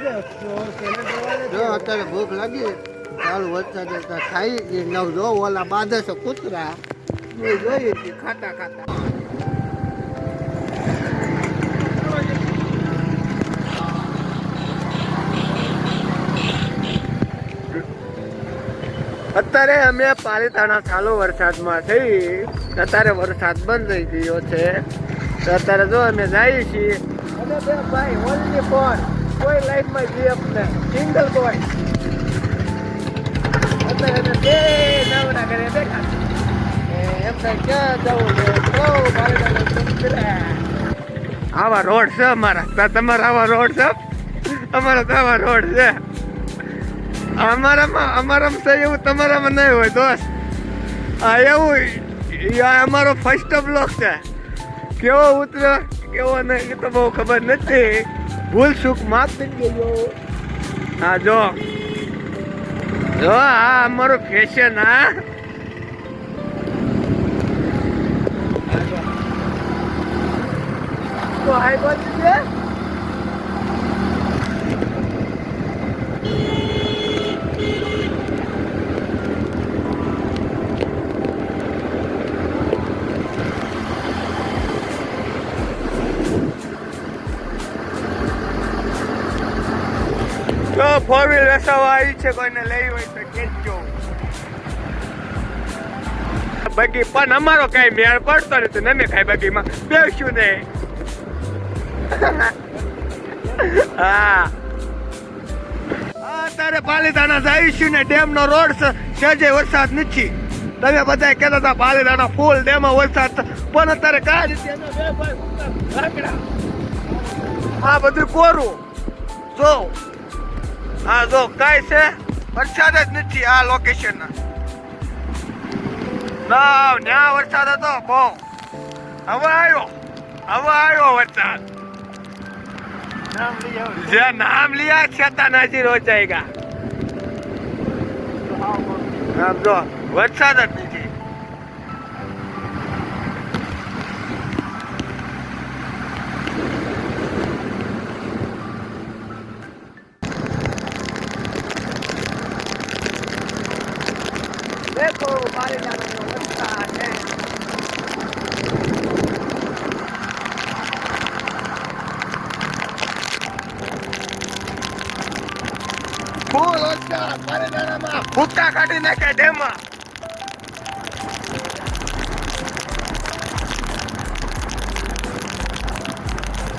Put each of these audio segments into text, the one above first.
જો અત્યારે ભૂખ લાગી ચાલુ વરસાદ ખાઈ નવ જો ઓલા બાંધે છે કૂતરા જોઈએ ખાતા ખાતા. અત્યારે અમે પાલીતાણા ચાલુ વરસાદમાં થઈ. અત્યારે વરસાદ બંધ થઈ ગયો છે. અત્યારે જો અમે જઈએ છીએ અને બે ભાઈ ઓનલી ફોર કોઈ લાઈફમાં જીએફ ને સિંગલ બોય. અત્યારે અમે બે નવરા ઘરે બેઠા એમને ક્યાં જવું છે. આવા રોડ છે અમારા. તમારા આવા રોડ છે? અમારા તો આવા રોડ છે. અમારામાં છે એવું તમારામાં નહીં હોય દોસ્ત. આ એવું અમારો ફર્સ્ટ બ્લોક છે. કેવો ઉતર્યો કેવો નહીં એ તો બહુ ખબર નથી. ભૂલ સુખ માફ થઈ ગયો. હા જો આ અમારું ફેશન. હા તો હાઈ બોલ છે. તો ફોર વ્હીલ વેસાવા આવી છે. કોઈને લઈ હોય તો કહેજો. બગી પણ અમારો કઈ મેળ પડતો નથી. અમે કઈ બગીમાં બેસશું નહીં. હા અત્યારે પાલીતાણા જઈશું ને ડેમ નો રોડ છે. સહેજે વરસાદ નથી. તમે બધા કહેતા હતા પાલીતાણા ફૂલ ડેમ વરસાદ પણ અત્યારે કાંઈ નથી. આ બધું કોરું જો. હા જો કાંઈ છે વરસાદ જ નથી આ લોકેશન ના. ત્યાં વરસાદ હતો બહુ. હવે આવ્યો વરસાદ. જે નામ लिया छता नाजीर हो जाएगा. આમ જો વરસાદ જ નથી. देखो मारे जाने का वरसाद है. ફૂલ વરસાદ મારે જાણામાં ભૂકા કાઢી નાખે ડેમમાં.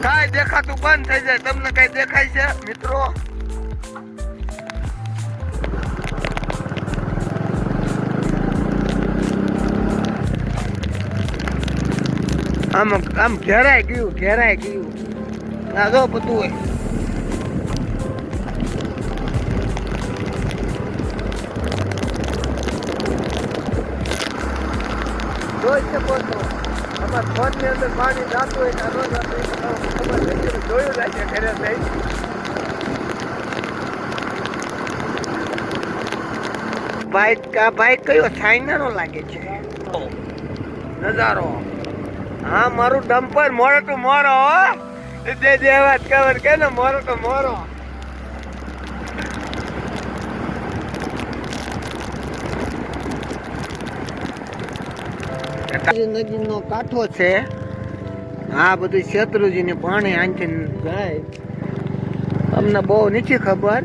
કાંઈ દેખાતું બંધ થઈ જાય. તમને કઈ દેખાય છે મિત્રો? આમ ઘેરાઈ ગયું. આ જો બધું હોય. જોઈ શકો છો અમારા ફોનની અંદર પાણી જાતું હોય કે ન જાતું હોય ખબર નથી. જોયું લાગે ઘરે થઈ. બાઈક કયો ચાઇનાનો લાગે છે નજારો. હા મારું ડમ્પર મોરો તો મોરો. જે વાત ખબર કે ને મોરો તો મોરો. નદીનો કાંઠો છે. આ બધું શેત્રુજી ને પાણી આંથી જાય. તમને બહુ નથી ખબર.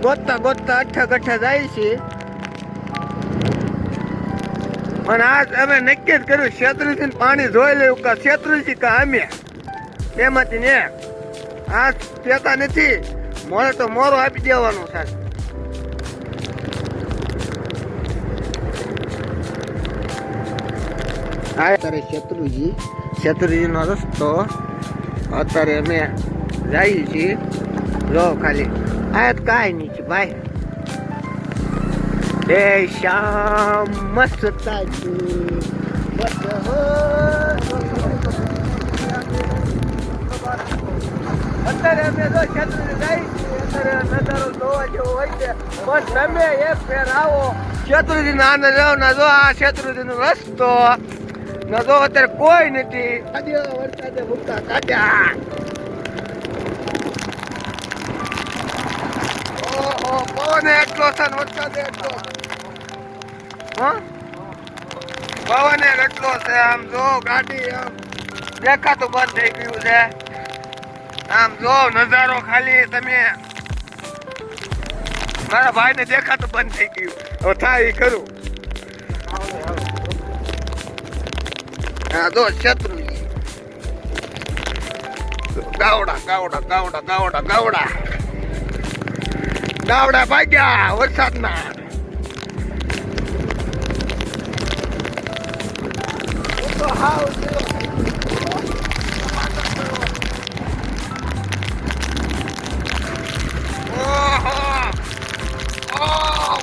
ગોતતા અઠ્ઠા જાય છે. પણ આજ અમે નક્કી જ કર્યું શેત્રુજી પાણી જોઈ લેવું કે શેત્રુજી કે અમે એમાંથી ને આ પેતા નથી. મોરે તો મોરો આપી દેવાનો સાહેબ. અત્યારે શેત્રુજી નો રસ્તો અત્યારે અમે જઈએ છીએ. જો ખાલી આ કાંઈ નહીં છે ભાઈ. એ શ્યામ મસ્ત અત્યારે અમે જો શેત્રુજી જઈએ છીએ. અત્યારે નજારો જોવા જેવો હોય છે. પણ તમે એક ફેર આવો શેત્રુજી ના આનંદ જાઓ ને. જો આ શેત્રુજી નો રસ્તો ન જો અત્યારે કોઈ નથી. વરસાદે ભૂકા કાઢ્યા. પવન એટલો છે ને વરસાદ એટલો હા પવન એટલો છે આમ જો ગાડી આમ દેખાતું બંધ થઈ ગયું છે આમ જો નજારો ખાલી તમે મારા ભાઈ ને દેખાતું બંધ થઈ ગયું હવે થાય ઈ કરું હા જો શત્રુજી ગાવડા ગાવડા ગાવડા ગાવડા ગાવડા ગાવડા ભાગ્યા વરસાદના તો હાવ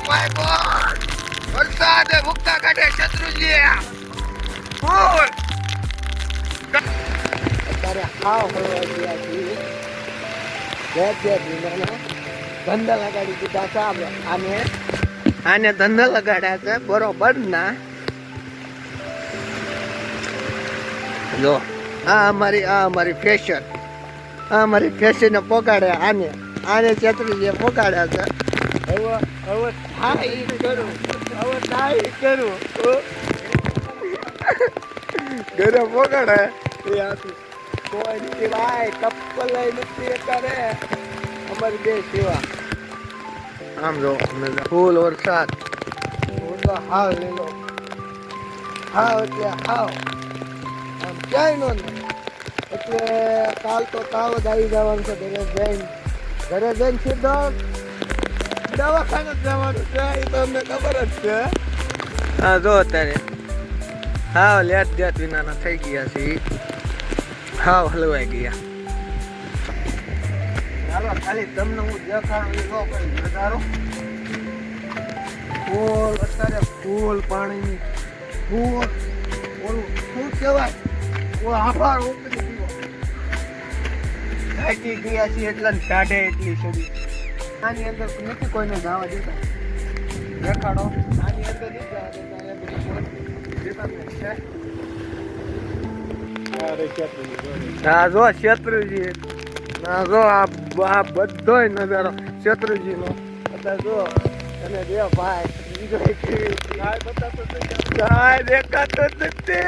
માય ગોડ વરસાદ ભૂક્કા કાઢે શત્રુજી ફૂલ અત્યારે હાવ હળવા ગયા છીએ ધંધા લગાડી દીધા છે આને ધંધા લગાડ્યા છે બરોબર ના જો આ અમારી ફેશન પોગાડે આને છેતરી પોગાડ્યા છે હવે થાય કરું ઘરે પોગાડે એ કોઈ સિવાય કપલ નથી કરે અમારી બે સેવા આમ જો ફૂલ વરસાદ હાવ લીલો હાવ એટલે હાવ આમ ક્યાંય નો એટલે કાલ તો તાવ જ આવી જવાનું છે ઘરે જઈને સીધો દવાખાને જવાનું છે એ તો અમને ખબર જ છે હા જો અત્યારે હાવ લેટ વિનાના થઈ ગયા છે હાવ હલવાઈ ગયા ચાલો ખાલી તમને હું દેખાડું એ નો કરી નજારો ફૂલ અત્યારે ફૂલ પાણીની ફૂલ ઓલું શું કહેવાય ઓલો આભાર ઉતરી ગયો થાકી ગયા છીએ એટલે કાઢે એટલી છડી આની અંદર નથી કોઈને જવા દેતા દેખાડો આની અંદર નહીં જવા દેતા હા જો શત્રુજી ના જો આ બધોય નજારો શત્રુજી નો અત્યારે જો અને બે ભાઈ દેખાતો નથી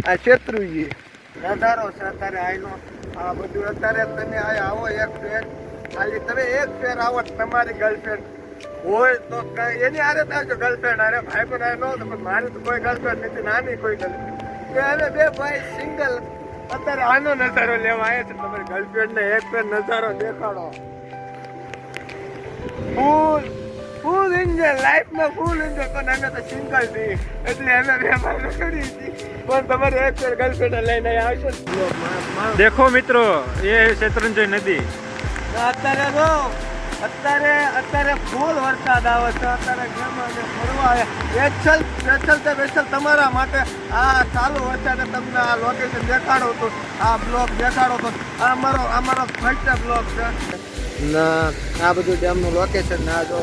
આ શત્રુજી નજારો છે અત્યારે આયનો આ બધું અત્યારે તમે આવો એક ફેર ખાલી તમે એક ફેર આવો તમારી ગર્લફ્રેન્ડ હોય તો એની આરે આવજો ગર્લફ્રેન્ડ અરે ભાઈ પણ આ ન પણ મારી તો કોઈ ગર્લફ્રેન્ડ નથી નાની કોઈ ગર્લફ્રેન્ડ કે હવે બે ભાઈ સિંગલ અત્યારે આનો નજારો લેવા આવ્યા છે તમારી ગર્લફ્રેન્ડ ને એક ફેર નજારો દેખાડો ફૂલ એન્જોય લાઈફમાં ફૂલ એન્જોય પણ અમે તો સિંગલ છીએ એટલે અમે બે ભાઈ કરી હતી પણ તમારે એક ફેર ગર્લફ્રેન્ડ લઈને આવશે દેખો મિત્રો એ શેત્રુંજય નદી અત્યારે ફૂલ વરસાદ આવે છે અત્યારે ઘરમાં ફરવા સ્પેશિયલ તમારા માટે આ ચાલુ વરસાદે તમને આ લોકેશન દેખાડો હતો આ બ્લોગ દેખાડો હતો અમારો ફર્સ્ટ બ્લોગ છે ના આ બધું ડેમનું લોકેશન ના જો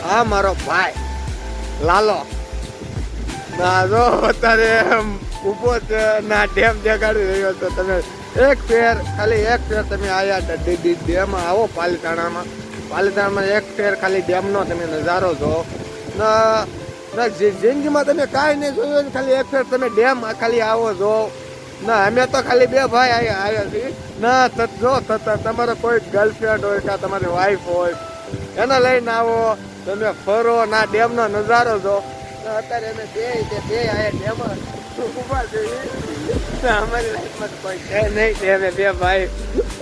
આ મારો ભાઈ લાલો ના જો અત્યારે ઊભો છે ના ડેમ દેખાડી રહ્યો છો તમે એક ફેર તમે આયા ડેમ આવો પાલીતાણામાં એક ફેર ખાલી ડેમનો તમે નજારો જો ના જિંદગીમાં તમે કાંઈ નહીં જોયું ખાલી એક ફેર તમે ડેમ ખાલી આવો જો ના અમે તો ખાલી બે ભાઈ આવ્યા છીએ ના જો તમારો કોઈ ગર્લફ્રેન્ડ હોય કે તમારી વાઈફ હોય એને લઈને આવો તમે ફરો ના ડેમનો નજારો જો અત્યારે અમે બે આયા ડેમ ઉભા છીએ અમારી લાઈફમાં તો કોઈ છે નહીં તે અમે બે ભાઈ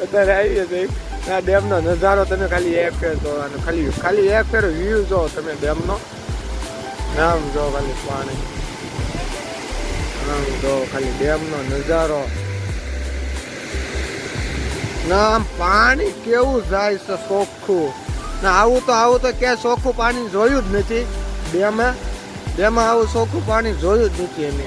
અત્યારે આવીએ છીએ આ ડેમનો નજારો તમે ખાલી એક ફેર જોવાનો ખાલી એક ફેર વ્યૂ જો તમે ડેમનો આમ જો ખાલી પાણી આમ જો ખાલી ડેમનો નજારો ના આમ પાણી કેવું જાય છે ચોખ્ખું ના આવું તો ક્યાંય ચોખ્ખું પાણી જોયું જ નથી ડેમમાં આવું ચોખ્ખું પાણી જોયું જ નથી અમે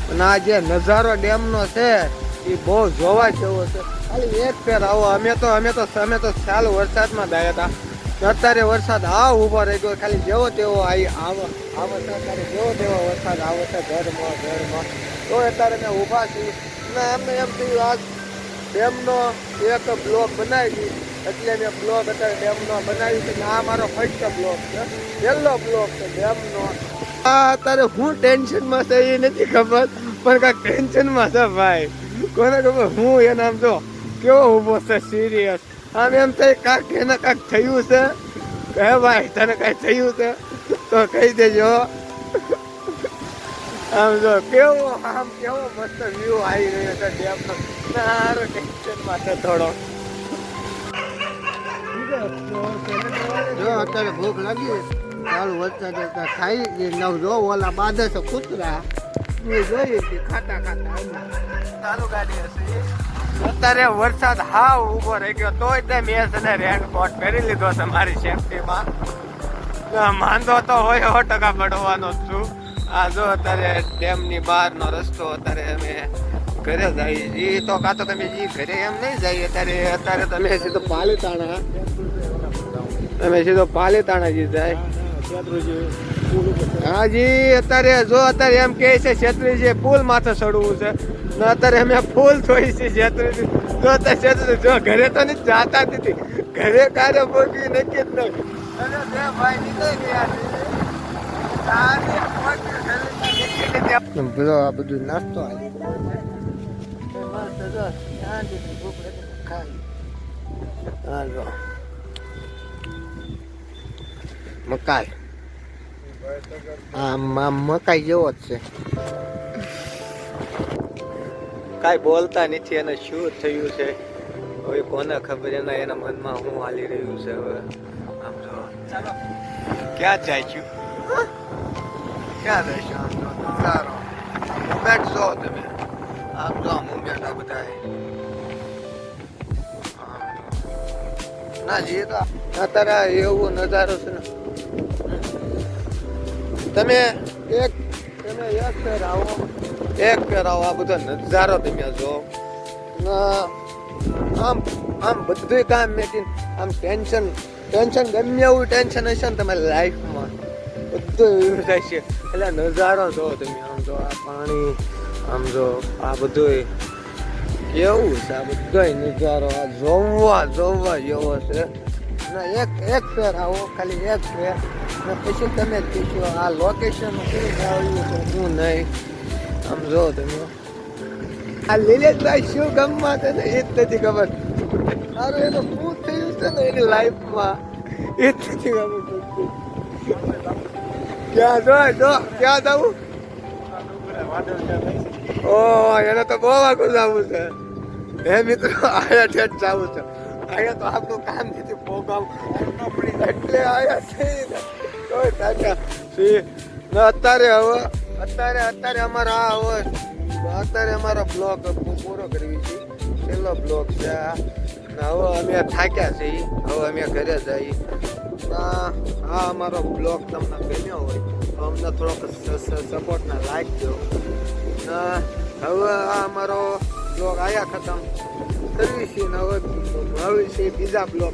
અને આ જે નજારો ડેમનો છે એ બહુ જોવા જેવો છે ખાલી એક ફેર આવો અમે તો ચાલુ વરસાદમાં જ આવ્યા હતા અત્યારે વરસાદ ઉભો રહી ગયો ખાલી જેવો તેવો આવે અત્યારે જેવો તેવો વરસાદ આવે છે ઘરમાં તો અત્યારે અમે ઊભા છીએ ને અમને એમ થયું આ ડેમનો એક બ્લોક બનાવી એટલે મેં બ્લોગ અત્યારે ડેમનો બનાવ્યું છે. આ મારો ફર્સ્ટ બ્લોગ છે, પહેલો બ્લોગ છે ડેમનો. આ અત્યારે હું ટેન્શનમાં છે એ નથી ખબર, પણ કાંઈક ટેન્શનમાં છે ભાઈ. કોને ખબર હું એને આમ જો કેવો ઊભો છે સિરિયસ. આમ એમ થાય કાંક એને કાંક થયું છે. હે ભાઈ તને કાંઈ થયું છે તો કહી દેજો. આમ જો કેવો મસ્ત વ્યૂ આવી રહ્યો છે ડેમનો. મારો ટેન્શનમાં છે થોડો. જો અત્યારે ભૂખ લાગી ચાલુ વરસાદ ખાઈ નવ જો ઓલા બાદે છે કૂતરા એ જોઈએ છે ખાતા ચાલુ ગાડી હશે. અત્યારે વરસાદ હાવ ઊભો રહી ગયો તોય તે મેં છે ને રેનકોટ પહેરી લીધો છે મારી સેફટીમાં. માંદો તો હોય 100% પડવાનો જ છું. આ જો અત્યારે ડેમની બહારનો રસ્તો અત્યારે અમે ઘરે જઈએ છીએ. તો કાં તો તમે જે ઘરે એમ નહીં જઈએ અત્યારે તમે સીધો પાલીતાણા જી જાય. હા જી અત્યારે એમ કહે છે છેત્રીજી પુલ માથે ચડવું છે ને અત્યારે અમે ફૂલ જોઈ છે છેત્રીજી. જો અત્યારે છેત્રીજી જો ઘરે તો નથી જાતા નથી, ઘરે કાર્ય પહોંચી નક્કી જ નહીં. અને બે ભાઈ નીકળી ગયા પેલો આ બધું નાસ્તો મકાઈ આમ મકાઈ જેવો જ છે. કાંઈ બોલતા નથી એને શું થયું છે હવે કોને ખબર. એના મનમાં શું હાલી રહ્યું છે હવે. આમ જો ક્યાં જાય છું, ક્યાં જઈશું. આમ જો નજારો મુમેન્ટ જો તમે. આમ જો મુમેન્ટ આ બધા ના જી તો અત્યારે એવો નજારો છે ને. તમે એક ફેર આવો આ બધો નજારો તમે જો. આમ બધું કામ મેકીને આમ ટેન્શન ગમે એવું ટેન્શન હશે ને તમારી લાઈફમાં બધું એવું થાય છે. એટલે નજારો જો તમે. આમ જો આ પાણી, આમ જો આ બધું કેવું છે. આ બધો નજારો આ જોવા જેવો છે ને. એક ફેર આવો, ખાલી એક ફેર ને પછી તમે જ કહેશો આ લોકેશન શું આવ્યું છે શું નહીં. આમ જો તમે આ લીલેશભાઈ શું ગામમાં છે ને એ જ નથી ખબર. સારું એનું શું થયું છે ને એની લાઈફમાં એ જ નથી ખબર પડતી. ક્યાં ક્યાં જવું? ઓ એને તો બહુ આગળ જવું છે. હે મિત્રો આયા ઠેઠ જવું છે. અહીંયા તો આપણું કામ નથી પ્રોગ્રામ એટલે આયા છે ને તોય તાજા અત્યારે અમારા અમારો બ્લોગ પૂરો કરવી છે. છેલ્લો બ્લોગ છે આ. હવે અમે થાક્યા છીએ, હવે અમે ઘરે જઈએ. આ અમારો બ્લોગ તમને ગમ્યો હોય તો અમને થોડોક સપોર્ટના લાઈક દો. હવે આ અમારો બ્લોગ આયા ખતમ કરવી છે ને હવે છે બીજા બ્લોગ